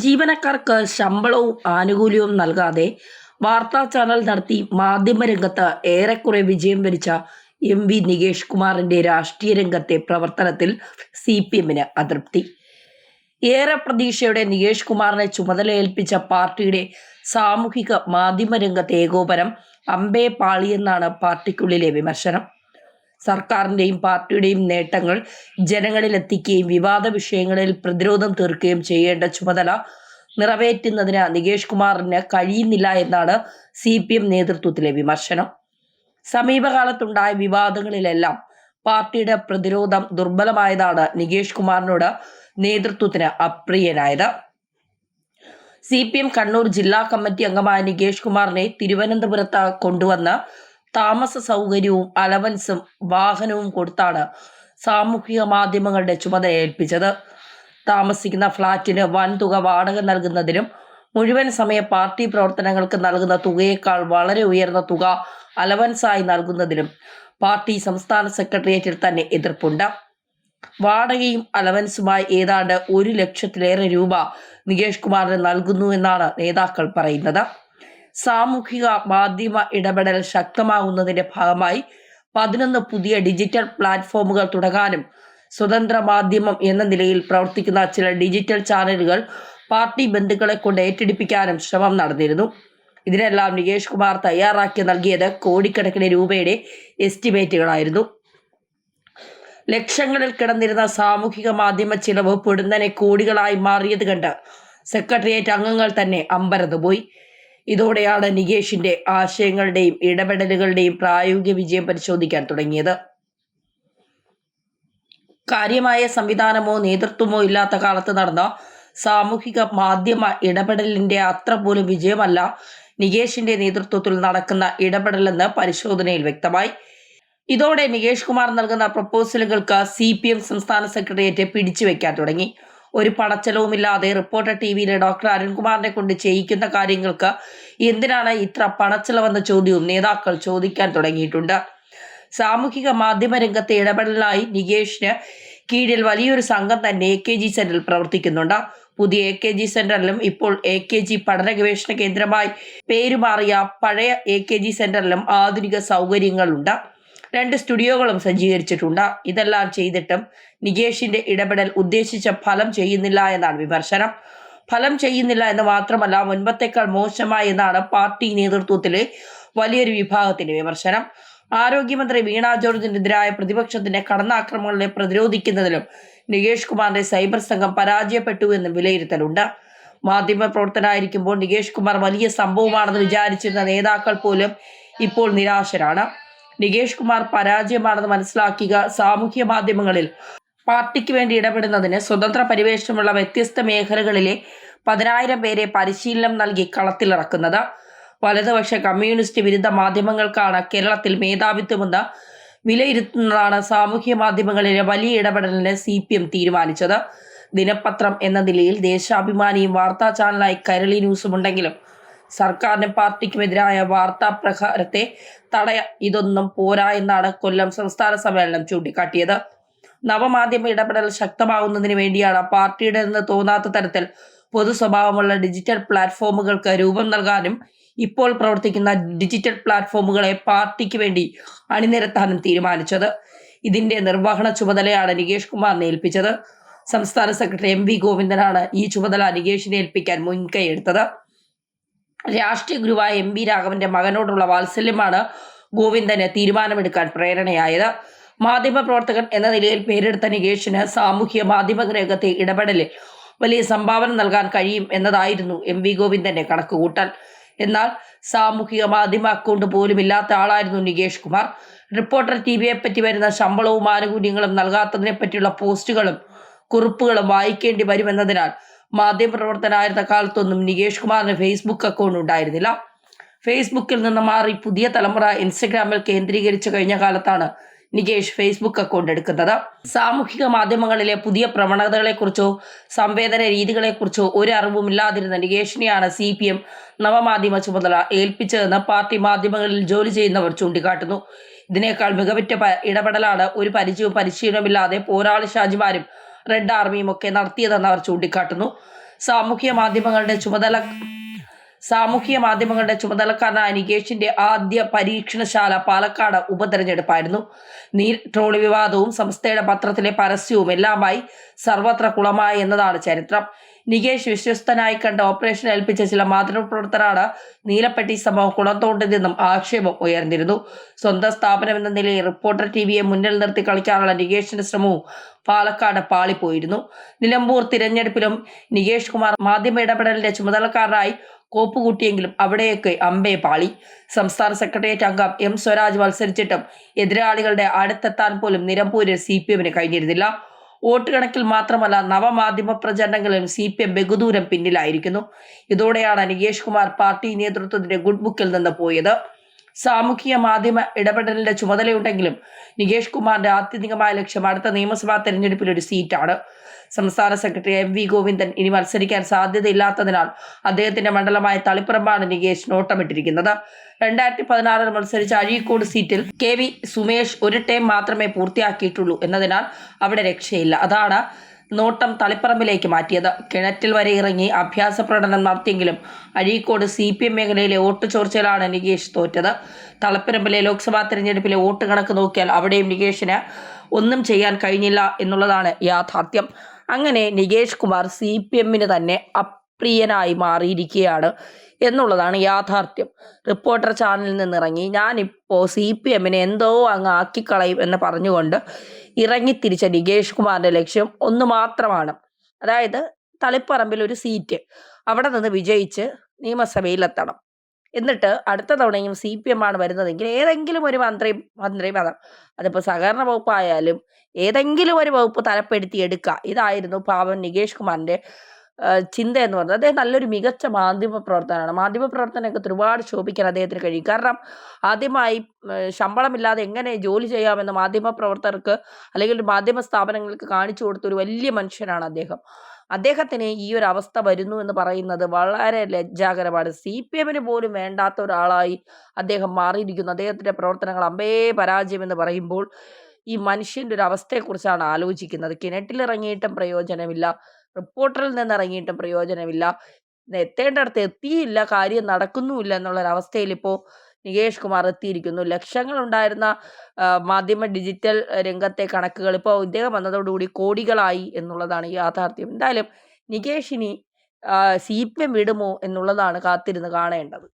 ജീവനക്കാർക്ക് ശമ്പളവും ആനുകൂല്യവും നൽകാതെ വാർത്താ ചാനൽ നടത്തി മാധ്യമരംഗത്ത് ഏറെക്കുറെ വിജയം വരിച്ച എം.വി. നികേഷ് കുമാറിന്റെ രാഷ്ട്രീയ രംഗത്തെ പ്രവർത്തനത്തിൽ CPM-ന് അതൃപ്തി. ഏറെ പ്രതീക്ഷയോടെ നികേഷ് കുമാറിനെ ചുമതലയേൽപ്പിച്ച പാർട്ടിയുടെ സാമൂഹിക മാധ്യമരംഗത്തെ ഏകോപനം അമ്പേ പാളിയെന്നാണ് പാർട്ടിക്കുള്ളിലെ വിമർശനം. സർക്കാരിന്റെയും പാർട്ടിയുടെയും നേട്ടങ്ങൾ ജനങ്ങളിലെത്തിക്കുകയും വിവാദ വിഷയങ്ങളിൽ പ്രതിരോധം തീർക്കുകയും ചെയ്യേണ്ട ചുമതല നിറവേറ്റുന്നതിന് നികേഷ് കുമാറിന് കഴിയുന്നില്ല എന്നാണ് CPM നേതൃത്വത്തിലെ വിമർശനം. സമീപകാലത്തുണ്ടായ വിവാദങ്ങളിലെല്ലാം പാർട്ടിയുടെ പ്രതിരോധം ദുർബലമായതാണ് നികേഷ് കുമാറിനോട് നേതൃത്വത്തിന് അപ്രിയനായത്. CPM കണ്ണൂർ ജില്ലാ കമ്മിറ്റി അംഗമായ നികേഷ് കുമാറിനെ തിരുവനന്തപുരത്ത് കൊണ്ടുവന്ന് താമസ സൗകര്യവും അലവൻസും വാഹനവും കൊടുത്താണ് സാമൂഹിക മാധ്യമങ്ങളുടെ ചുമതല ഏൽപ്പിച്ചത്. താമസിക്കുന്ന ഫ്ളാറ്റിന് വൻതുക വാടക നൽകുന്നതിനും മുഴുവൻ സമയ പാർട്ടി പ്രവർത്തനങ്ങൾക്ക് നൽകുന്ന തുകയേക്കാൾ വളരെ ഉയർന്ന തുക അലവൻസായി നൽകുന്നതിനും പാർട്ടി സംസ്ഥാന സെക്രട്ടേറിയറ്റിൽ തന്നെ എതിർപ്പുണ്ട്. വാടകയും അലവൻസുമായി ഏതാണ്ട് 1 ലക്ഷത്തിലേറെ രൂപ നികേഷ് കുമാറിന് നൽകുന്നു എന്നാണ് നേതാക്കൾ പറയുന്നത്. സാമൂഹിക മാധ്യമ ഇടപെടൽ ശക്തമാകുന്നതിന്റെ ഭാഗമായി 11 പുതിയ ഡിജിറ്റൽ പ്ലാറ്റ്ഫോമുകൾ തുടങ്ങാനും സ്വതന്ത്ര മാധ്യമം എന്ന നിലയിൽ പ്രവർത്തിക്കുന്ന ചില ഡിജിറ്റൽ ചാനലുകൾ പാർട്ടി ബന്ധുക്കളെ കൊണ്ട് ഏറ്റെടുപ്പിക്കാനും ശ്രമം നടന്നിരുന്നു. ഇതിനെല്ലാം നികേഷ് കുമാർ തയ്യാറാക്കി നൽകിയത് കോടിക്കണക്കിന് രൂപയുടെ എസ്റ്റിമേറ്റുകളായിരുന്നു. ലക്ഷങ്ങളിൽ കിടന്നിരുന്ന സാമൂഹിക മാധ്യമ ചിലവ് പൊടുന്നനെ കോടികളായി മാറിയത് കണ്ട് സെക്രട്ടേറിയറ്റ് അംഗങ്ങൾ തന്നെ അമ്പരന്നുപോയി. ഇതോടെയാണ് നികേഷിന്റെ ആശയങ്ങളുടെയും ഇടപെടലുകളുടെയും പ്രായോഗിക വിജയം പരിശോധിക്കാൻ തുടങ്ങിയത്. കാര്യമായ സംവിധാനമോ നേതൃത്വമോ ഇല്ലാത്ത കാലത്ത് നടന്ന സാമൂഹിക മാധ്യമ ഇടപെടലിന്റെ അത്ര പോലും വിജയമല്ല നികേഷിന്റെ നേതൃത്വത്തിൽ നടക്കുന്ന ഇടപെടലെന്ന് പരിശോധനയിൽ വ്യക്തമായി. ഇതോടെ നികേഷ് കുമാർ നൽകുന്ന പ്രപ്പോസലുകൾക്ക് CPM സംസ്ഥാന സെക്രട്ടേറിയറ്റ് പിടിച്ചുവെക്കാൻ തുടങ്ങി. ഒരു പണച്ചെലവുമില്ലാതെ റിപ്പോർട്ടർ TVയിലെ ഡോക്ടർ അരുൺകുമാറിനെ കൊണ്ട് ചെയ്യിക്കുന്ന കാര്യങ്ങൾക്ക് എന്തിനാണ് ഇത്ര പണച്ചെലവെന്ന ചോദ്യവും നേതാക്കൾ ചോദിക്കാൻ തുടങ്ങിയിട്ടുണ്ട്. സാമൂഹിക മാധ്യമ രംഗത്തെ ഇടപെടലിനായി നികേഷിന് കീഴിൽ വലിയൊരു സംഘം തന്നെ AKG സെന്ററിൽ പ്രവർത്തിക്കുന്നുണ്ട്. പുതിയ AKG സെന്ററിലും ഇപ്പോൾ AKG പഠന ഗവേഷണ കേന്ദ്രമായി പേരുമാറിയ പഴയ AKG സെന്ററിലും ആധുനിക സൗകര്യങ്ങളുണ്ട്. 2 സ്റ്റുഡിയോകളും സജ്ജീകരിച്ചിട്ടുണ്ട്. ഇതെല്ലാം ചെയ്തിട്ടും നികേഷിന്റെ ഇടപെടൽ ഉദ്ദേശിച്ച ഫലം ചെയ്യുന്നില്ല എന്നാണ് വിമർശനം. ഫലം ചെയ്യുന്നില്ല എന്ന് മാത്രമല്ല, മുൻപത്തേക്കാൾ മോശമായി എന്നാണ് പാർട്ടി നേതൃത്വത്തിലെ വലിയൊരു വിഭാഗത്തിന്റെ വിമർശനം. ആരോഗ്യമന്ത്രി വീണ ജോർജിനെതിരായ പ്രതിപക്ഷത്തിന്റെ കടന്നാക്രമണങ്ങളെ പ്രതിരോധിക്കുന്നതിലും നികേഷ് കുമാറിന്റെ സൈബർ സംഘം പരാജയപ്പെട്ടു എന്ന് വിലയിരുത്തലുണ്ട്. മാധ്യമ പ്രവർത്തനായിരിക്കുമ്പോൾ നികേഷ് കുമാർ വലിയ സംഭവമാണെന്ന് വിചാരിച്ചിരുന്ന നേതാക്കൾ പോലും ഇപ്പോൾ നിരാശരാണ്. നികേഷ് കുമാർ പരാജയമാണെന്ന് മനസ്സിലാക്കിയ സാമൂഹ്യ മാധ്യമങ്ങളിൽ പാർട്ടിക്ക് വേണ്ടി ഇടപെടുന്നതിന് സ്വതന്ത്ര പരിവേഷമുള്ള വ്യത്യസ്ത മേഖലകളിലെ 10,000 പേരെ പരിശീലനം നൽകി കളത്തിലിറക്കുന്നത്. വലതുപക്ഷ കമ്മ്യൂണിസ്റ്റ് വിരുദ്ധ മാധ്യമങ്ങൾക്കാണ് കേരളത്തിൽ മേധാവിത്വമെന്ന് വിലയിരുത്തുന്നതാണ് സാമൂഹ്യ മാധ്യമങ്ങളിലെ വലിയ ഇടപെടലിന് CPM തീരുമാനിച്ചത്. ദിനപത്രം എന്ന നിലയിൽ ദേശാഭിമാനിയും വാർത്താ ചാനലായി കൈരളി ന്യൂസും ഉണ്ടെങ്കിലും സർക്കാരിനും പാർട്ടിക്കുമെതിരായ വാർത്താ പ്രഹാരത്തെ തടയാൻ ഇതൊന്നും പോരാ എന്നാണ് കൊല്ലം സംസ്ഥാന സമ്മേളനം ചൂണ്ടിക്കാട്ടിയത്. നവമാധ്യമ ഇടപെടൽ ശക്തമാകുന്നതിന് വേണ്ടിയാണ് പാർട്ടിയുടേതെന്ന് തോന്നാത്ത തരത്തിൽ പൊതു സ്വഭാവമുള്ള ഡിജിറ്റൽ പ്ലാറ്റ്ഫോമുകൾക്ക് രൂപം നൽകാനും ഇപ്പോൾ പ്രവർത്തിക്കുന്ന ഡിജിറ്റൽ പ്ലാറ്റ്ഫോമുകളെ പാർട്ടിക്ക് വേണ്ടി അണിനിരത്താനും തീരുമാനിച്ചത്. ഇതിന്റെ നിർവഹണ ചുമതലയാണ് നികേഷ് കുമാറിനെ ഏൽപ്പിച്ചത്. സംസ്ഥാന സെക്രട്ടറി MV ഗോവിന്ദനാണ് ഈ ചുമതല നികേഷിനെ ഏൽപ്പിക്കാൻ മുൻകൈയെടുത്തത്. രാഷ്ട്രീയ ഗുരുവായ MV രാഘവന്റെ മകനോടുള്ള വാത്സല്യമാണ് ഗോവിന്ദന് തീരുമാനമെടുക്കാൻ പ്രേരണയായത്. മാധ്യമ പ്രവർത്തകൻ എന്ന നിലയിൽ പേരെടുത്ത നികേഷിന് സാമൂഹ്യ മാധ്യമ രംഗത്തെ ഇടപെടലിൽ വലിയ സംഭാവന നൽകാൻ കഴിയും എന്നതായിരുന്നു MV ഗോവിന്ദന്റെ കണക്കുകൂട്ടൽ. എന്നാൽ സാമൂഹിക മാധ്യമ അക്കൗണ്ട് പോലും ഇല്ലാത്ത ആളായിരുന്നു നികേഷ് കുമാർ. റിപ്പോർട്ടർ TVയെ പറ്റി വരുന്ന ശമ്പളവും ആനുകൂല്യങ്ങളും നൽകാത്തതിനെ പറ്റിയുള്ള പോസ്റ്റുകളും കുറിപ്പുകളും വായിക്കേണ്ടി വരുമെന്നതിനാൽ മാധ്യമപ്രവർത്തനായിരുന്ന കാലത്തൊന്നും നികേഷ് കുമാറിന് Facebook അക്കൗണ്ട് ഉണ്ടായിരുന്നില്ല. ഫേസ്ബുക്കിൽ നിന്ന് മാറി പുതിയ തലമുറ ഇൻസ്റ്റഗ്രാമിൽ കേന്ദ്രീകരിച്ചു കഴിഞ്ഞ കാലത്താണ് നികേഷ് Facebook അക്കൗണ്ട് എടുക്കുന്നത്. സാമൂഹിക മാധ്യമങ്ങളിലെ പുതിയ പ്രവണതകളെക്കുറിച്ചോ സംവേദന രീതികളെക്കുറിച്ചോ ഒരു അറിവുമില്ലാതിരുന്ന നികേഷിനെയാണ് CPM നവമാധ്യമ ചുമതല ഏൽപ്പിച്ചതെന്ന് പാർട്ടി മാധ്യമങ്ങളിൽ ജോലി ചെയ്യുന്നവർ ചൂണ്ടിക്കാട്ടുന്നു. ഇതിനേക്കാൾ മികവുറ്റ ഇടപെടലാണ് ഒരു പരിചയവും പരിശീലനമില്ലാതെ പോരാളി ഷാജിമാരും റെഡ് ആർമിയും ഒക്കെ നടത്തിയതെന്ന് അവർ ചൂണ്ടിക്കാട്ടുന്നു. സാമൂഹ്യ മാധ്യമങ്ങളുടെ ചുമതലക്കാരനായ നികേഷിന്റെ ആദ്യ പരീക്ഷണശാല പാലക്കാട് ഉപതെരഞ്ഞെടുപ്പായിരുന്നു. നീൽ ട്രോളി വിവാദവും സംസ്ഥയുടെ പത്രത്തിലെ പരസ്യവും എല്ലാമായി സർവത്ര കുളമായി എന്നതാണ് ചരിത്രം. നികേഷ് വിശ്വസ്തനായി കണ്ട് ഓപ്പറേഷൻ ഏൽപ്പിച്ച ചില മാധ്യമപ്രവർത്തകരാണ് നീലപ്പെട്ടി സംഭവം കുളംതോണ്ടതെന്നും ആക്ഷേപം ഉയർന്നിരുന്നു. സ്വന്തം സ്ഥാപനമെന്ന നിലയിൽ റിപ്പോർട്ടർ ടിവിയെ മുന്നിൽ നിർത്തി കളിക്കാനുള്ള നികേഷിന്റെ ശ്രമവും പാലക്കാട് പാളിപ്പോയിരുന്നു. നിലമ്പൂർ തിരഞ്ഞെടുപ്പിലും നികേഷ് കുമാർ മാധ്യമ ഇടപെടലിന്റെ ചുമതലക്കാരനായി കോപ്പുകൂട്ടിയെങ്കിലും അവിടെയൊക്കെ അമ്പേ പാളി. സംസ്ഥാന സെക്രട്ടേറിയറ്റ് അംഗം എം സ്വരാജ് മത്സരിച്ചിട്ടും എതിരാളികളുടെ അടുത്തെത്താൻ പോലും നിലമ്പൂരിൽ CPM കഴിഞ്ഞിരുന്നില്ല. വോട്ട് കണക്കിൽ മാത്രമല്ല നവമാധ്യമ പ്രചരണങ്ങളിലും CPM ബഹുദൂരം പിന്നിലായിരിക്കുന്നു. ഇതോടെയാണ് നികേഷ് കുമാർ പാർട്ടി നേതൃത്വത്തിന്റെ ഗുഡ് ബുക്കിൽ നിന്ന് പോയത്. സാമൂഹിക മാധ്യമ ഇടപെടലിന്റെ ചുമതലയുണ്ടെങ്കിലും നികേഷ് കുമാറിന്റെ ആത്യന്തികമായ ലക്ഷ്യം അടുത്ത നിയമസഭാ തെരഞ്ഞെടുപ്പിൽ ഒരു സീറ്റാണ്. സംസ്ഥാന സെക്രട്ടറി MV ഗോവിന്ദൻ ഇനി മത്സരിക്കാൻ സാധ്യതയില്ലാത്തതിനാൽ അദ്ദേഹത്തിന്റെ മണ്ഡലമായ തളിപ്പറമ്പാണ് നികേഷ് നോട്ടമിട്ടിരിക്കുന്നത്. 2016 മത്സരിച്ച അഴീക്കോട് സീറ്റിൽ KV സുമേഷ് ഒരു ടേം മാത്രമേ പൂർത്തിയാക്കിയിട്ടുള്ളൂ എന്നതിനാൽ അവിടെ രക്ഷയില്ല. അതാണ് നോട്ടം തളിപ്പറമ്പിലേക്ക് മാറ്റിയത്. കിണറ്റിൽ വരെ ഇറങ്ങി അഭ്യാസ പ്രകടനം നടത്തിയെങ്കിലും അഴീക്കോട് CPM മേഖലയിലെ വോട്ട് ചോർച്ചയിലാണ് നികേഷ് തോറ്റത്. തളിപ്പറമ്പിലെ ലോക്സഭാ തെരഞ്ഞെടുപ്പിലെ വോട്ട് കണക്ക് നോക്കിയാൽ അവിടെയും നികേഷിന് ഒന്നും ചെയ്യാൻ കഴിഞ്ഞില്ല എന്നുള്ളതാണ് യാഥാർത്ഥ്യം. അങ്ങനെ നികേഷ് കുമാർ CPMന് തന്നെ അപ്രിയനായി മാറിയിരിക്കുകയാണ് എന്നുള്ളതാണ് യാഥാർത്ഥ്യം. റിപ്പോർട്ടർ ചാനലിൽ നിന്നിറങ്ങി ഞാനിപ്പോൾ CPMനെ എന്തോ അങ്ങ് ആക്കിക്കളയും എന്ന് പറഞ്ഞുകൊണ്ട് ഇറങ്ങിത്തിരിച്ച നികേഷ് കുമാറിന്റെ ലക്ഷ്യം ഒന്ന് മാത്രമാണ്. അതായത് തളിപ്പറമ്പിൽ ഒരു സീറ്റ്, അവിടെ നിന്ന് വിജയിച്ച് നിയമസഭയിലെത്തണം. എന്നിട്ട് അടുത്ത തവണയും CPM ആണ് വരുന്നതെങ്കിൽ ഏതെങ്കിലും ഒരു മന്ത്രി പദം, അതിപ്പോൾ സഹകരണ വകുപ്പായാലും ഏതെങ്കിലും ഒരു വകുപ്പ് തലപ്പെടുത്തി എടുക്കുക. ഇതായിരുന്നു പാവൻ നികേഷ് കുമാറിന്റെ ചിന്ത എന്ന് പറയുന്നത്. അദ്ദേഹം നല്ലൊരു മികച്ച മാധ്യമ പ്രവർത്തകനാണ്. മാധ്യമ പ്രവർത്തനരംഗത്ത് ഒരുപാട് ശോഭിക്കാൻ അദ്ദേഹത്തിന് കഴിയും. കാരണം ആദ്യമായി ശമ്പളമില്ലാതെ എങ്ങനെ ജോലി ചെയ്യാമെന്ന് മാധ്യമ പ്രവർത്തകർക്ക് അല്ലെങ്കിൽ മാധ്യമ സ്ഥാപനങ്ങൾക്ക് കാണിച്ചു കൊടുത്ത ഒരു വലിയ മനുഷ്യനാണ് അദ്ദേഹം. അദ്ദേഹത്തിന് ഈ ഒരു അവസ്ഥ വരുന്നു എന്ന് പറയുന്നത് വളരെ ലജ്ജാകരമാണ്. CPMന് പോലും വേണ്ടാത്ത ഒരാളായി അദ്ദേഹം മാറിയിരിക്കുന്നു. അദ്ദേഹത്തിന്റെ പ്രവർത്തനങ്ങൾ അമ്പേ പരാജയം എന്ന് പറയുമ്പോൾ ഈ മനുഷ്യന്റെ ഒരു അവസ്ഥയെക്കുറിച്ചാണ് ആലോചിക്കുന്നത്. കിണറ്റിലിറങ്ങിയിട്ടും പ്രയോജനമില്ല, റിപ്പോർട്ടറിൽ നിന്ന് ഇറങ്ങിയിട്ടും പ്രയോജനമില്ല, എത്തേണ്ടടുത്ത് എത്തിയില്ല, കാര്യം നടക്കുന്നുമില്ല എന്നുള്ളൊരവസ്ഥയിൽ ഇപ്പോൾ നികേഷ് കുമാർ എത്തിയിരിക്കുന്നു. ലക്ഷങ്ങളുണ്ടായിരുന്ന മാധ്യമ ഡിജിറ്റൽ രംഗത്തെ കണക്കുകൾ ഇപ്പോൾ ഇദ്ദേഹം വന്നതോടുകൂടി കോടികളായി എന്നുള്ളതാണ് യാഥാർത്ഥ്യം. എന്തായാലും നികേഷിനി CPM വിടുമോ എന്നുള്ളതാണ് കാത്തിരുന്ന് കാണേണ്ടത്.